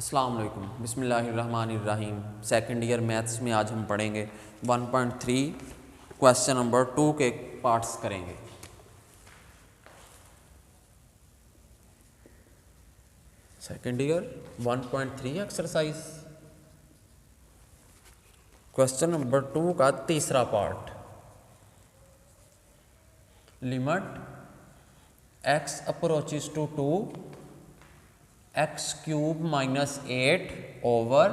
अस्सलाम वालेकुम, बिस्मिल्लाहिर्रहमानिर्रहीम। सेकंड ईयर मैथ्स में आज हम पढ़ेंगे 1.3 क्वेश्चन नंबर 2 के पार्ट्स करेंगे। Second year 1.3 exercise question number 2 का तीसरा part. Limit x approaches to 2 x cube minus 8 over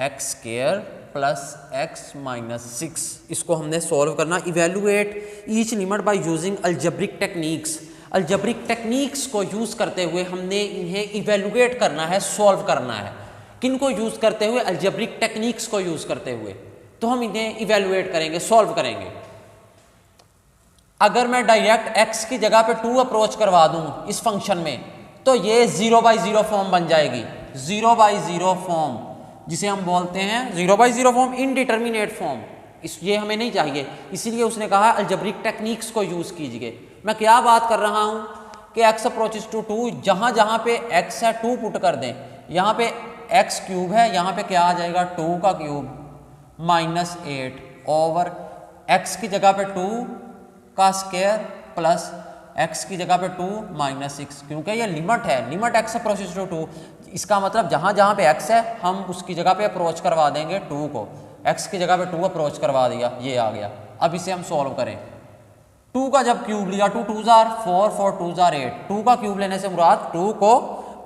x square plus x minus 6। इसको हमने सॉल्व करना। Evaluate each limit by using algebraic techniques. Algebraic techniques को use करते हुए हमने इन्हें इवेलुएट करना है, सॉल्व करना है। किन को यूज करते हुए? अलजेब्रिक टेक्निक्स को यूज करते हुए। तो हम इन्हें इवेलुएट करेंगे, सॉल्व करेंगे। अगर मैं डायरेक्ट x की जगह पे 2 अप्रोच करवा दूं इस फंक्शन में, तो ये 0/0 फॉर्म बन जाएगी। 0/0 फॉर्म जिसे हम बोलते हैं 0/0 फॉर्म, इनडिटर्मिनेट फॉर्म। ये हमें नहीं चाहिए, इसीलिए उसने कहा अलजेब्रिक टेक्निक्स को यूज कीजिए। मैं क्या बात कर रहा हूं कि x अप्रोचेस टू 2, जहां जहां पे x है 2 पुट कर दें। यहां पे x क्यूब है, यहां पे क्या आ जाएगा 2 का क्यूब माइनस 8 ओवर x की जगह पे 2 का स्क्वायर प्लस x की जगह पे 2 माइनस 6, क्योंकि ये लिमिट है। लिमिट x अप्रोचेस टू 2, इसका मतलब जहां जहां पे x है हम उसकी जगह पे अप्रोच करवा देंगे 2 को। x की जगह पे 2 अप्रोच करवा दिया, ये आ गया। अब इसे हम सॉल्व करें। 2 का जब क्यूब लिया, 2 2 जार 4, 4 2 जार 8। 2 का क्यूब लेने से मुराद 2 को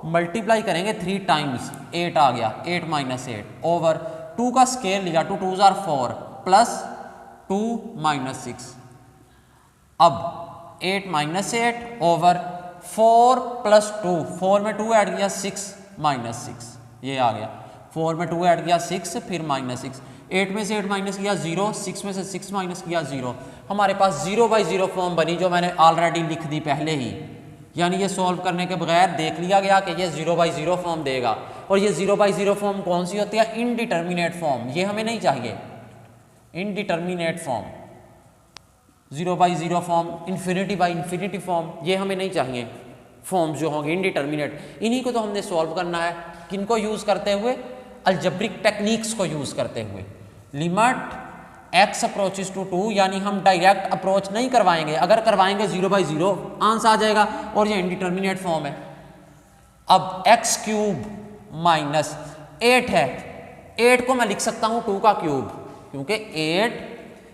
मल्टीप्लाई करेंगे 3 टाइम्स, 8 आ गया, 8 माइनस 8 ओवर 2 का स्क्वायर लिया, 2 2 जार 4 प्लस 2 माइनस 6। अब 8 माइनस 8 ओवर 4 प्लस 2, 4 में 2 ऐड किया 6 माइनस 6, ये आ गया। 4 में 2 ऐड किया 6, फिर माइनस 6। 8 में से 8 माइनस किया 0, 6 में से 6 माइनस किया 0। हमारे पास 0/0 फॉर्म बनी, जो मैंने ऑलरेडी लिख दी पहले ही। यानी ये सॉल्व करने के बगैर देख लिया गया कि ये 0/0 फॉर्म देगा। और ये 0/0 फॉर्म कौन सी होती है? Indeterminate form. ये हमें नहीं चाहिए, indeterminate form. 0/0 form, infinity by infinity form, ये हमें नहीं चाहिए। फॉर्म्स जो होंगे इनडिटर्मिनेट, इन्हीं को तो हमने सॉल्व करना है। किनको यूज करते हुए? अलजेब्रिक टेक्निक्स को यूज करते हुए। लिमिट x अप्रोचेस टू 2, यानी हम डायरेक्ट अप्रोच नहीं करवाएंगे। अगर करवाएंगे 0/0 आंसर आ जाएगा, और ये इनडिटर्मिनेट फॉर्म है। अब x क्यूब माइनस 8 है, 8 को मैं लिख सकता हूं 2 का क्यूब, क्योंकि 8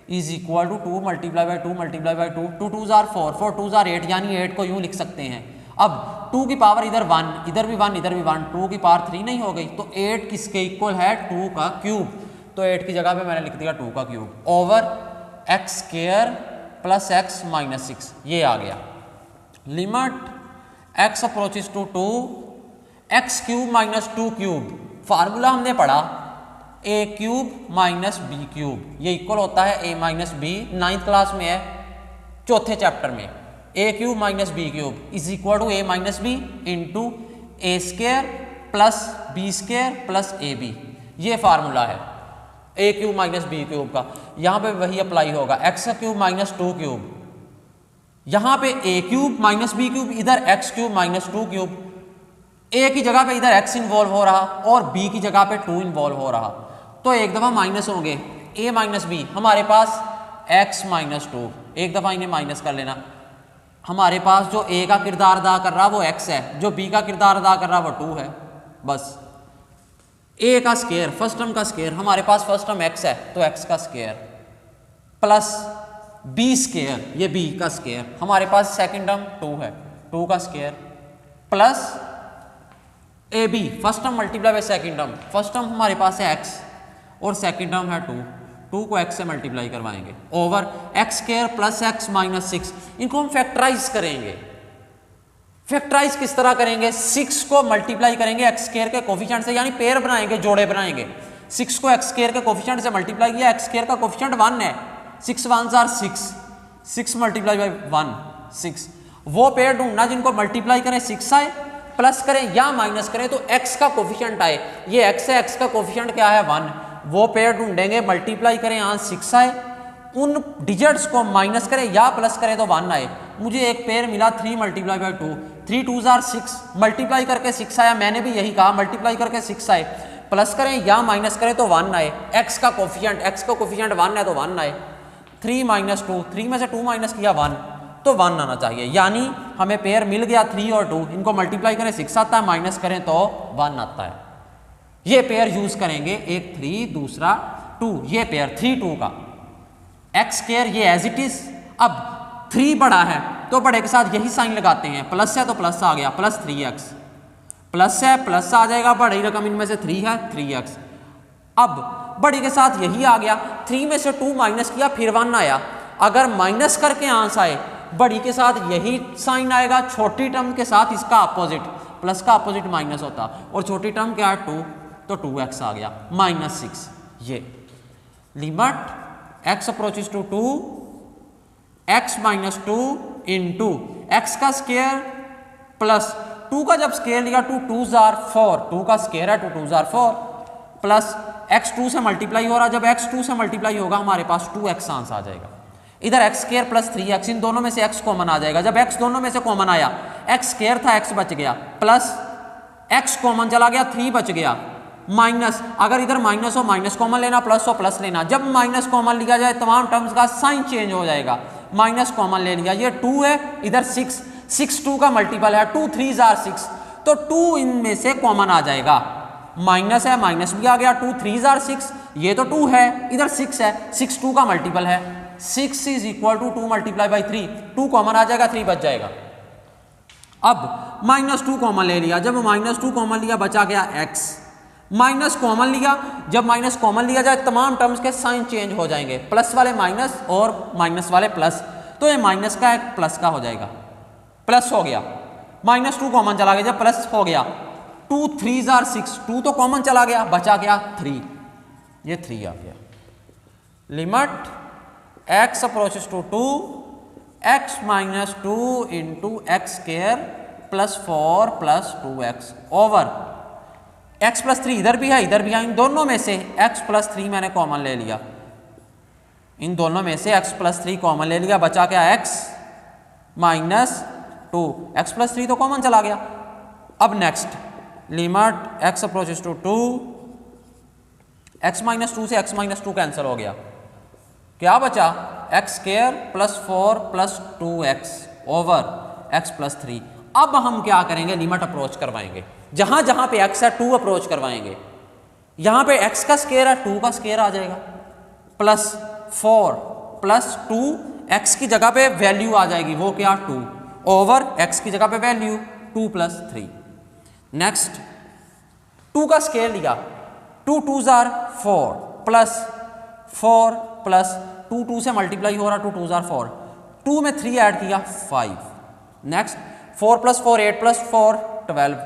is equal to 2 multiply by 2 multiply by 2, 2 2 जार 4, 4 2 जार 8, यानी 8 को यूं लिख सकते हैं। अब 2 की पावर इधर 1, इधर भी 1, इधर भी 1, 2 की पावर 3 नहीं हो गई, तो 8 किसके इक्वल है? 2 का क्यूब। तो 8 की जगह पे मैंने लिख दिया 2 का cube over x square plus x minus 6, ये आ गया। Limit x approaches to 2 x cube minus 2 cube. Formula हमने पढ़ा a cube minus b cube, ये इक्वल होता है a minus b. 9th class में है, 4थे चैप्टर में। a cube minus b cube is equal to a minus b into a square plus b square plus a b, ये formula है a cube minus b cube का। यहां पे वही अप्लाई होगा, x क्यूब माइनस 2 क्यूब, यहां पे a cube minus b cube, इधर x cube minus 2 cube. a की जगह पे इधर x इन्वॉल्व हो रहा और b की जगह पे 2 इन्वॉल्व हो रहा, तो एक दफा माइनस होंगे a माइनस बी, हमारे पास x माइनस 2, एक दफा इन्हें माइनस कर लेना। हमारे पास जो a का किरदार अदा कर रहा वो x है, जो b का किरदार अदा कर रहा वो 2 है। बस a का स्क्वायर, फर्स्ट टर्म का स्क्वायर, हमारे पास फर्स्ट टर्म x है तो x का स्क्वायर प्लस b स्क्वायर, ये b का स्क्वायर, हमारे पास सेकंड टर्म 2 है, 2 का square plus a b, first term multiply by second term. First term हमारे पास है x और सेकंड टर्म है 2, 2 को x से मल्टीप्लाई करवाएंगे over x square plus x minus 6। इनको हम फैक्टराइज करेंगे। फैक्टराइज किस तरह करेंगे? 6 को मल्टीप्लाई करेंगे एक्स स्क्वायर के कोफिशिएंट से, यानी पेयर बनाएंगे, जोड़े बनाएंगे। 6 को एक्स स्क्वायर के कोफिशिएंट से मल्टीप्लाई किया, एक्स स्क्वायर का कोफिशिएंट 1 है, 6 1 जार 6, 6 मल्टीप्लाई बाई 1 6। वो पेयर ढूंढना जिनको मल्टीप्लाई करें 6 आए, प्लस करें या माइनस करें तो x का कोफिशिएंट आए। ये x है, x का कोफिशिएंट क्या है? 1। वो पेयर ढूंढेंगे, मल्टीप्लाई करें, यहाँ 6 आए, उन डिजिट्स को माइनस करें या प्लस करें तो 1 आए। मुझे एक पेयर मिला 3 मल्टीप्लाई बाई 2, 3 2 जार 6, मल्टीप्लाई करके 6 आया, मैंने भी यही कहा मल्टीप्लाई करके 6 आए, प्लस करें या माइनस करें तो 1 आए, x का कोफिशिएंट 1 है तो 1 आए, 3 माइनस 2, 3 में से 2 माइनस किया 1 तो 1 आना चाहिए, यानी हमें पेयर मिल गया 3 और 2, इनको मल्टीप्लाई करें 6 आता है, माइनस करें तो 1 आता है। ये पेयर यूज करेंगे, एक 3 दूसरा 2, ये पेयर 3 2 का एक्स स्क्वायर ये एज इट इज। अब 3 बड़ा है तो बड़े के साथ यही साइन लगाते हैं, प्लस है तो प्लस आ गया प्लस 3x, प्लस है प्लस आ जाएगा, बड़ी रकम इनमें से 3 है 3x। अब बड़ी के साथ यही आ गया, 3 में से 2 माइनस किया फिर 1 आया, अगर माइनस करके आंसर आए बड़ी के साथ यही साइन आएगा, छोटी टर्म के साथ इसका अपोजिट, प्लस का अपोजिट माइनस होता, और छोटी टर्म क्या है 2 तो 2x आ गया -6। ये limit x approaches to 2 x minus 2 into x का स्क्वायर प्लस 2 का जब स्क्वायर लिया 2 2 जार 4, 2 का स्क्वायर है 2 2 जार 4 प्लस x 2 से मल्टीप्लाई हो रहा, जब x 2 से मल्टीप्लाई होगा हमारे पास 2x आंसर आ जाएगा। इधर एक्स स्क्वायर प्लस 3x, इन दोनों में से x कॉमन आ जाएगा, जब x दोनों में से कॉमन आया, x स्क्वायर था x बच गया, प्लस x कॉमन चला गया 3 बच गया, माइनस अगर इधर माइनस हो माइनस कॉमन लेना, प्लस हो प्लस लेना, जब माइनस कॉमन लिया जाए तमाम टर्म्स का साइन चेंज हो जाएगा, माइनस कॉमन ले लिया, ये 2 है इधर 6, 6 2 का मल्टीपल है, 2 3 जार 6 तो 2 इनमें से कॉमन आ जाएगा, माइनस है माइनस भी आ गया, 2 3 जार 6, ये तो 2 है इधर 6 है, 6 2 का मल्टीपल है, 6 is equal to 2 multiply by 3, 2 common आ जाएगा 3 बच जाएगा। अब -2 कॉमन ले लिया, जब -2 कॉमन लिया बचा गया x, माइनस कॉमन लिया, जब माइनस कॉमन लिया जाए तमाम टर्म्स के साइन चेंज हो जाएंगे, प्लस वाले माइनस और माइनस वाले प्लस, तो ये माइनस का एक प्लस का हो जाएगा, प्लस हो गया, -2 कॉमन चला गया, जब प्लस हो गया 2 3 जार 6, 2 तो कॉमन चला गया बचा गया 3, ये 3 आ गया। Limit x approaches to 2 x minus 2 into x square plus 4 plus 2x over x plus 3 इधर भी है इधर भी है, इन दोनों में से x प्लस 3 मैंने कॉमन ले लिया, इन दोनों में से x प्लस 3 कॉमन ले लिया, बचा क्या x माइनस 2, x प्लस 3 तो कॉमन चला गया। अब next limit x approaches to 2, x minus 2 से x माइनस 2 कैंसिल हो गया, क्या बचा x square plus 4 plus 2x over x plus 3। अब हम क्या करेंगे, लिमिट अप्रोच करवाएंगे, जहां जहां पे x है 2 अप्रोच करवाएंगे, यहां पे x का स्क्वायर है 2 का स्क्वायर आ जाएगा, प्लस 4 प्लस 2 x की जगह पे वैल्यू आ जाएगी, वो क्या 2 ओवर x की जगह पे वैल्यू 2 प्लस 3। नेक्स्ट 2 का स्क्वायर लिया, 2 2 जार 4 प्लस 4 प्लस 2 2 से मल्टीप्लाई हो रहा, 2 2 जार 4, 2 में 3 ऐड किया 5। Next 4 plus 4 8 plus 4 12,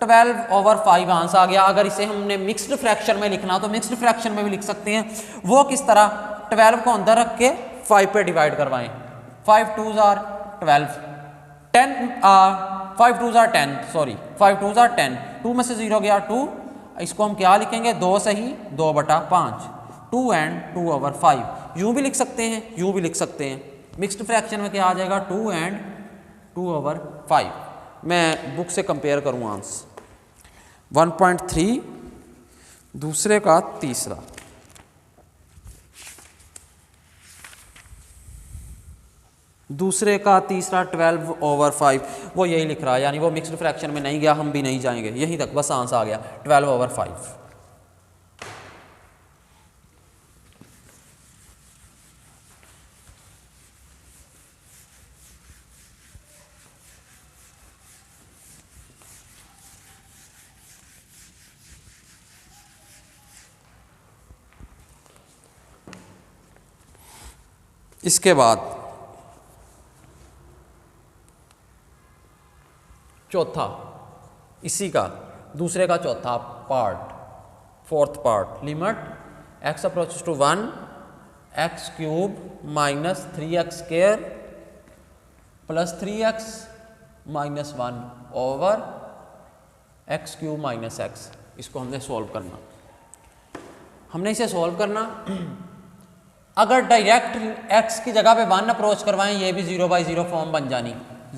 12 over 5 answer आ गया। अगर इसे हमने मिक्स्ड फ्रैक्शन में लिखना तो मिक्स्ड फ्रैक्शन में भी लिख सकते हैं, वो किस तरह 12 को अंदर रख के 5 पे डिवाइड करवाएं, 5 2 जार 12, 10 5 2 जार 10 सॉरी 5 2 जार 10, 2 में से 0 गया 2, इसको हम क्या लिखेंगे 2 सही 2/5, 2 एंड 2 ओवर 5, यूं भी लिख सकते हैं यूं भी लिख सकते हैं। मिक्स्ड फ्रैक्शन में क्या आ जाएगा 2 एंड 2 ओवर 5। मैं बुक से कंपेयर करूँ आंसर 1.3 दूसरे का तीसरा, दूसरे का तीसरा 12 ओवर 5, वो यही लिख रहा है, यानी वो मिक्स्ड फ्रैक्शन में नहीं गया, हम भी नहीं जाएंगे, यहीं तक बस आंसर आ गया 12 ओवर 5। इसके बाद चौथा, इसी का दूसरे का चौथा part, fourth part, limit x approaches to 1 x cube minus 3x square plus 3x minus 1 over x cube minus x। इसको हमने सॉल्व करना, हमने इसे सॉल्व करना अगर डायरेक्ट x की जगह पे 1 अप्रोच करवाएं ये भी 0/0 फॉर्म बन जानी,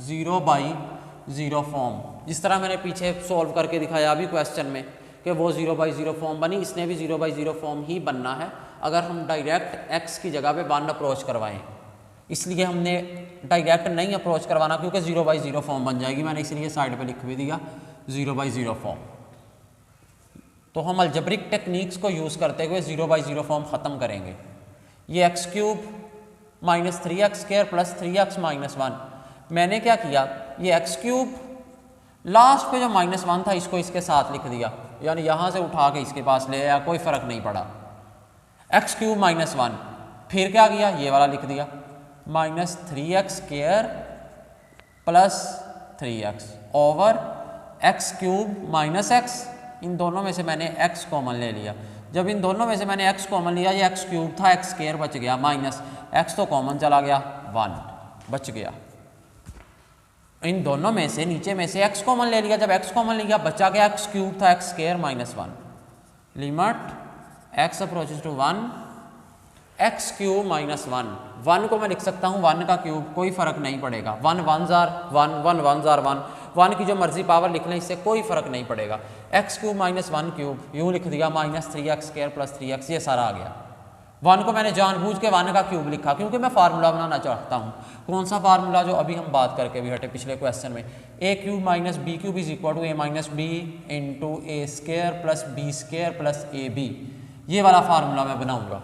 0/0 फॉर्म, जिस तरह मैंने पीछे सॉल्व करके दिखाया अभी क्वेश्चन में कि वो 0/0 फॉर्म बनी, इसने भी 0/0 फॉर्म ही बनना है अगर हम डायरेक्ट x की जगह पे 1 अप्रोच करवाएं। इसलिए हमने डायरेक्ट नहीं अप्रोच करवाना क्योंकि 0/0 फॉर्म बन जाएगी, मैंने इसलिए साइड पे लिख भी दिया 0/0 फॉर्म। तो हम अलजेब्रिक टेक्निक्स को यूज़ करते हुए 0/0 फॉर्म ख़त्म करेंगे। ये x³ - 3x² + 3x - 1, मैंने क्या किया, ये x³ लास्ट पे जो -1 था इसको इसके साथ लिख दिया, यानी यहाँ से उठा के इसके पास ले आया, कोई फ़र्क नहीं पड़ा। x³ - 1, फिर क्या किया, ये वाला लिख दिया -3x² + 3x over x³ - x, इन दोनों में से मैंने x कॉमन ले लिया। जब इन दोनों में से मैंने x कॉमन लिया, ये x³ था, x² बच गया, माइनस x तो कॉमन चला गया, 1 बच गया। इन दोनों में से नीचे में से x कॉमन ले लिया, जब x कॉमन लिया बचा गया x³ था, x² - 1, limit x approaches to 1, x³ - 1, 1 को मैं लिख सकता हूँ 1 का क्यूब, कोई फ़र्क नहीं पड़ेगा, 1 1s are 1, 1 1s are 1, 1 की जो मर्जी पावर लिख लें, इससे कोई फ़र्क नहीं पड़ेगा। x³ - 1 क्यूब यूँ लिख दिया, -3x² + 3x, ये सारा आ गया। 1 को मैंने जानबूझ के 1 का क्यूब लिखा क्योंकि मैं फार्मूला बनाना चाहता हूँ। कौन सा फार्मूला, जो अभी हम बात करके भी हटे पिछले क्वेश्चन में, a³ - b³ = a - b × a² + b² + ab, ये वाला फार्मूला मैं बनाऊंगा।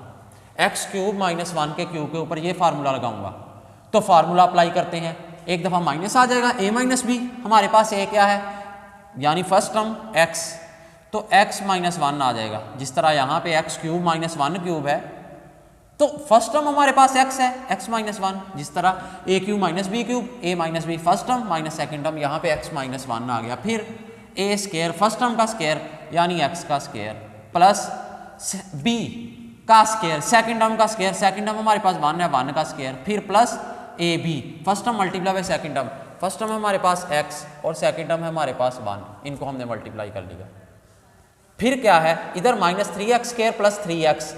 x³ - 1 के क्यूब के ऊपर ये फार्मूला लगाऊंगा, तो फार्मूला अप्लाई करते हैं, एक दफ़ा माइनस आ जाएगा, a - b, हमारे पास a क्या है, यानी फर्स्ट टर्म x, तो x - 1 आ जाएगा। जिस तरह यहाँ पे x³ - 1 क्यूब है, तो फर्स्ट टर्म हमारे पास x है, x - 1, जिस तरह a³ - b³ a - b first term minus second term, यहाँ पे x - 1 आ गया। फिर a² फर्स्ट टर्म का स्क्वायर यानी x का स्क्वायर प्लस b का स्क्वायर सेकेंड टर्म का स्क्वायर, सेकेंड टर्म हमारे पास 1 है, 1 का स्क्वायर, फिर plus ab first term multiply by second term, first term है हमारे पास x और सेकेंड टर्म है हमारे पास 1, इनको हमने मल्टीप्लाई कर लिया। फिर क्या है, इधर -3x² + 3x,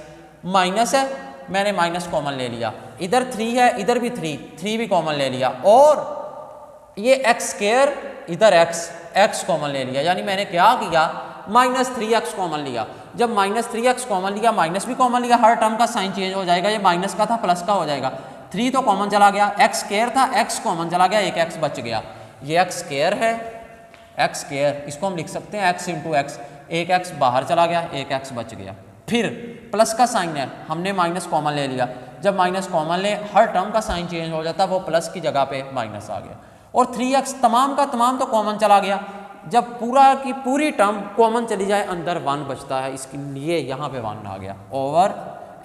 माइनस है, मैंने माइनस कॉमन ले लिया, इधर 3 है, इधर भी 3 भी कॉमन ले लिया, और ये x², इधर x कॉमन ले लिया, यानी मैंने क्या किया, -3x कॉमन लिया। जब -3x कॉमन लिया, माइनस भी कॉमन लिया, हर टर्म का साइन चेंज हो जाएगा, ये माइनस का था प्लस का हो जाएगा, 3 तो कॉमन चला गया, x² था, x कॉमन चला गया, एक x बच गया, ये x² है, x², इसको हम लिख सकते हैं x × x, एक x बाहर चला गया, एक x बच गया। फिर प्लस का साइन है, हमने माइनस कॉमन ले लिया, जब माइनस कॉमन ले हर टर्म का साइन चेंज हो जाता, वो प्लस की जगह पे माइनस आ गया, और 3x तमाम का तमाम तो कॉमन चला गया, जब पूरा की पूरी टर्म कॉमन चली जाए अंदर 1 बचता है, इसके लिए यहाँ पे 1 आ गया, ओवर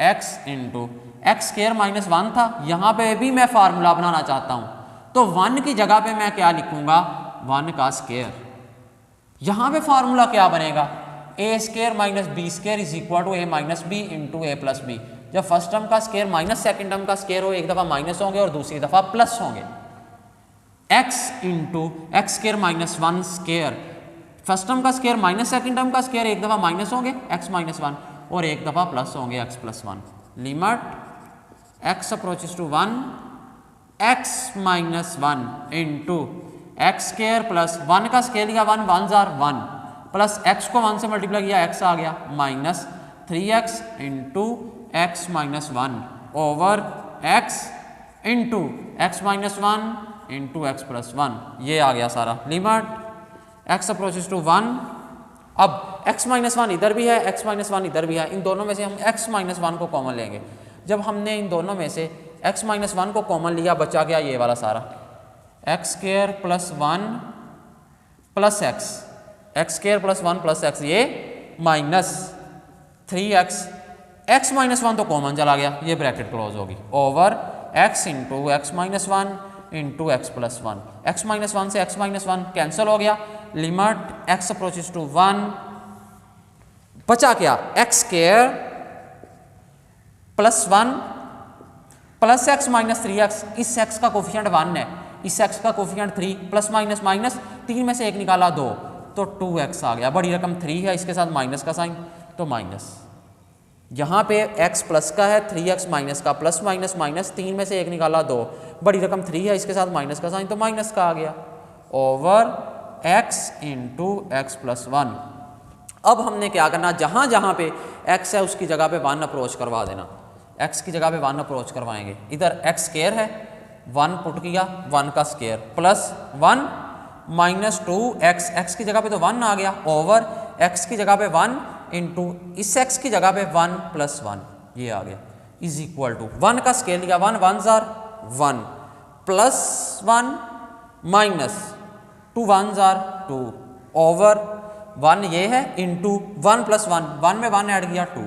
x × x² - 1 था, यहाँ पे भी मैं फार्मूला बनाना चाहता हूँ, तो 1 की जगह पे मैं क्या लिखूंगा, 1 का स्क्वायर। यहाँ पे फार्मूला क्या बनेगा, a² - b² = a - b × a + b, जब फर्स्ट टर्म का स्क्वायर माइनस सेकेंड टर्म का स्क्वायर हो, एक दफ़ा माइनस होंगे और दूसरी दफ़ा प्लस होंगे, x × x² - 1 square, first term का स्क्वायर माइनस सेकेंड टर्म का स्क्वायर, एक दफ़ा माइनस होंगे x - 1 और एक दफ़ा प्लस होंगे x + 1, limit x approaches to 1, x - 1 × x² + 1 का स्क्वायर लिया, 1 1s are 1, प्लस x को 1 से मल्टीप्लाई किया, x आ गया, minus 3x × x - 1 over x × x - 1 × x + 1, ये आ गया सारा, लिमिट x अप्रोचेस टू 1। अब x - 1 इधर भी है, x - 1 इधर भी है, इन दोनों में से हम x - 1 को कॉमन लेंगे। जब हमने इन दोनों में से x - 1 को कॉमन लिया, बचा गया ये वाला सारा, x² + 1 + x² + 1 + x, ये माइनस 3x, x - 1 तो कॉमन चला गया, ये ब्रैकेट क्लोज होगी, over x × x - 1 × x + 1, x - 1 से x - 1 कैंसिल हो गया, लिमिट x अप्रोचेस टू 1, बचा क्या, x² + 1 + x - 3x, इस x का कोफिशिएंट 1 है, इस x का कोफिशिएंट 3, प्लस माइनस माइनस, 3 में से 1 निकाला 2, तो 2x आ गया, बड़ी रकम 3 है, इसके साथ माइनस का साइन, तो माइनस यहाँ पे x प्लस का है, 3x माइनस का, प्लस माइनस माइनस, 3 में से 1 निकाला 2, बड़ी रकम 3 है, इसके साथ माइनस का साइन तो माइनस का आ गया, over x into x plus 1। अब हमने क्या करना, जहाँ जहाँ पे x है उसकी जगह पे 1 अप्रोच करवा देना, x की जगह पे 1 अप्रोच करवाएंगे। इधर x स्क्वायर है, 1 पुट किया, 1 का square plus 1 minus 2x, x की जगह पे तो 1 आ गया, ओवर x की जगह पे 1 इंटू इस x की जगह पे 1 प्लस 1, ये आ गया, इज इक्वल टू 1 का स्केल लिया, 1 1 जार 1 प्लस 1 माइनस 2 1 जार 2 ओवर 1 ये है इंटू 1 प्लस 1, 1 में 1 ऐड किया 2,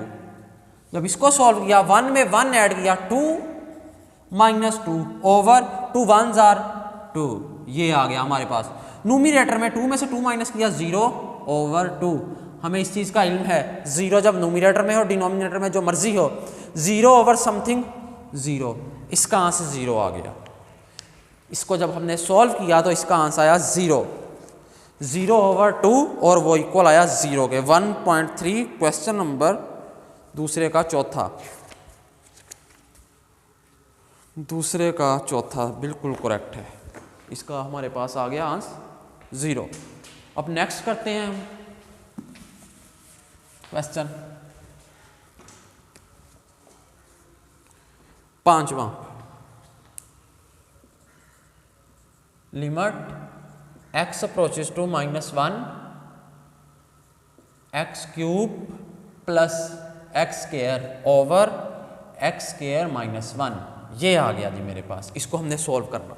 जब इसको सॉल्व किया 1 में 1 ऐड किया 2 माइनस 2 ओवर 2 1 जार 2, ये आ गया हमारे पास। न्यूमरेटर में 2 में से 2 माइनस किया 0 ओवर 2, हमें इस चीज़ का इल्म है, 0 जब न्यूमरेटर में हो, डिनोमिनेटर में जो मर्जी हो, 0 ओवर समथिंग 0, इसका आंसर 0 आ गया। इसको जब हमने सॉल्व किया तो इसका आंसर आया 0 ओवर 2 और वो इक्वल आया 0 के। 1.3 क्वेश्चन नंबर दूसरे का चौथा बिल्कुल करेक्ट है, इसका हमारे पास आ गया आंसर 0। अब नेक्स्ट करते हैं हम क्वेश्चन 5वां, limit x approaches to -1 x cube plus x square over x square minus 1, ये आ गया जी मेरे पास। इसको हमने सॉल्व करना।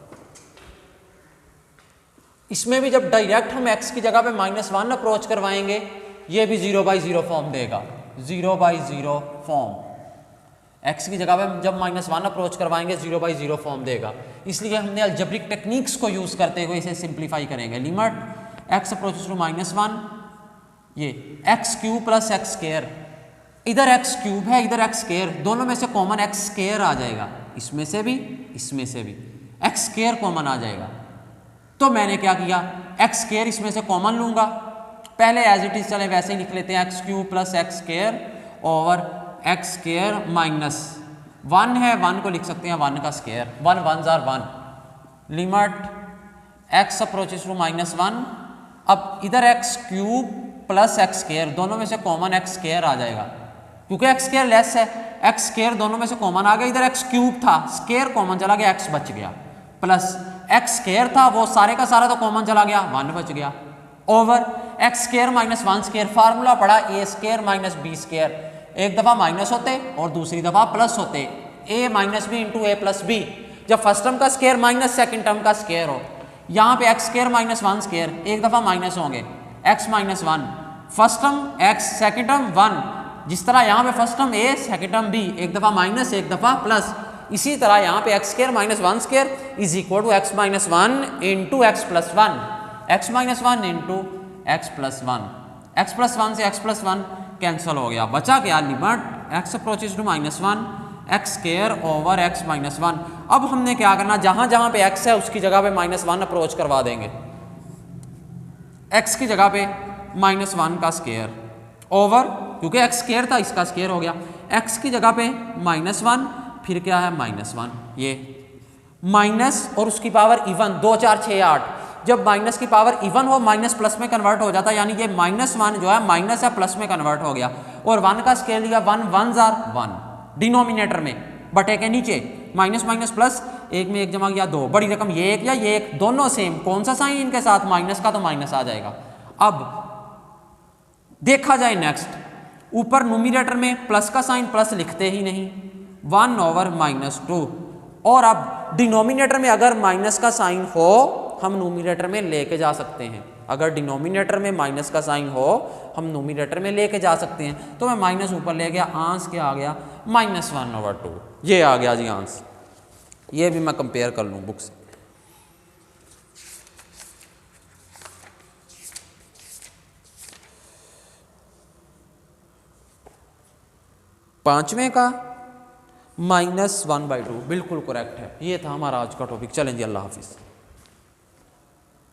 इसमें भी जब डायरेक्ट हम x की जगह पे -1 अप्रोच करवाएंगे, ये भी 0/0 फॉर्म देगा, 0/0 फॉर्म। x की जगह पे जब -1 अप्रोच करवाएंगे 0/0 फॉर्म देगा, इसलिए हमने अलजेब्रिक टेक्निक्स को यूज करते हुए इसे सिंप्लीफाई करेंगे। लिमिट x अप्रोचेस टू -1, ये x cube plus x square, इधर एक्स क्यूब है इधर एक्स स्क्वायर, दोनों में से कॉमन एक्स स्क्वायर आ जाएगा, इसमें से भी एक्स स्क्वायर कॉमन आ जाएगा। तो मैंने क्या किया, एक्स स्क्वायर इसमें से कॉमन लूंगा, पहले एज इट इज चले वैसे ही लिख लेते हैं, x cube plus x square over x square minus 1 है, 1 को लिख सकते हैं 1 का स्क्वायर, 1 1 जार 1। लिमिट एक्स अप्रोचेस टू -1, अब इधर x cube plus x square, दोनों में से कॉमन एक्स स्क्वायर आ जाएगा, क्योंकि एक्स स्क्वायर लेस है, एक्स स्क्वायर दोनों में से कॉमन आ गया, इधर एक्स क्यूब था, स्क्वायर कॉमन चला गया, एक्स बच गया, प्लस एक्स स्क्वायर था वो सारे का सारा तो कॉमन चला गया, 1 बच गया, over x square minus 1 square. Formula पड़ा ए स्क्वायर माइनस बी स्क्वायर, एक दफा माइनस होते और दूसरी दफा प्लस होते, ए माइनस बी इंटू ए प्लस बी। जब फर्स्ट टर्म का स्क्वायर माइनस सेकंड टर्म का स्क्वायर हो, यहाँ पे एक्स स्क्वायर माइनस 1 स्क्वायर, एक दफा माइनस होंगे, x minus 1, first term x second term 1, जिस तरह यहाँ पे फर्स्ट टर्म ए सेकंड टर्म बी, एक दफा माइनस एक दफा प्लस, इसी तरह यहाँ पे x square minus 1 square is equal to x minus 1 into x plus 1, x minus 1 into x plus 1, x plus 1 से एक्स प्लस 1 कैंसिल हो गया, बचा क्या, limit x approaches to -1 x square over x minus 1। अब हमने क्या करना, जहां जहां पे एक्स है उसकी जगह पे -1 अप्रोच करवा देंगे, एक्स की जगह पे -1 का स्क्वायर ओवर, क्योंकि एक्स स्क्वायर था इसका स्क्वायर हो गया, एक्स की जगह पे -1, फिर क्या है -1, ये माइनस और उसकी पावर इवन, 2 4 6 8, जब माइनस की पावर इवन हो माइनस प्लस में कन्वर्ट हो जाता है, यानी कि -1 जो है माइनस है प्लस में कन्वर्ट हो गया, और 1 का स्क्वायर लिया, 1 1 जार 1 डिनोमिनेटर में, बटे के नीचे माइनस माइनस प्लस, एक में एक जमा किया 2, बड़ी रकम ये एक या ये एक, दोनों सेम, कौन सा साइन इनके साथ, माइनस का, तो माइनस आ जाएगा। अब देखा जाए नेक्स्ट, ऊपर न्यूमरेटर में प्लस का साइन प्लस लिखते ही नहीं, 1 ओवर -2, और अब डिनोमिनेटर में अगर माइनस का साइन हो हम न्यूमरेटर में लेके जा सकते हैं, अगर डिनोमिनेटर में माइनस का साइन हो हम न्यूमरेटर में लेके जा सकते हैं, तो मैं माइनस ऊपर ले गया, आंसर क्या आ गया, -1 ओवर 2, ये आ गया जी आंसर। ये भी मैं कंपेयर कर लूँ बुक से। पांचवें का -1/2 बिल्कुल करेक्ट है। ये था हमारा आज का टॉपिक। चलें जी, अल्लाह हाफिज़।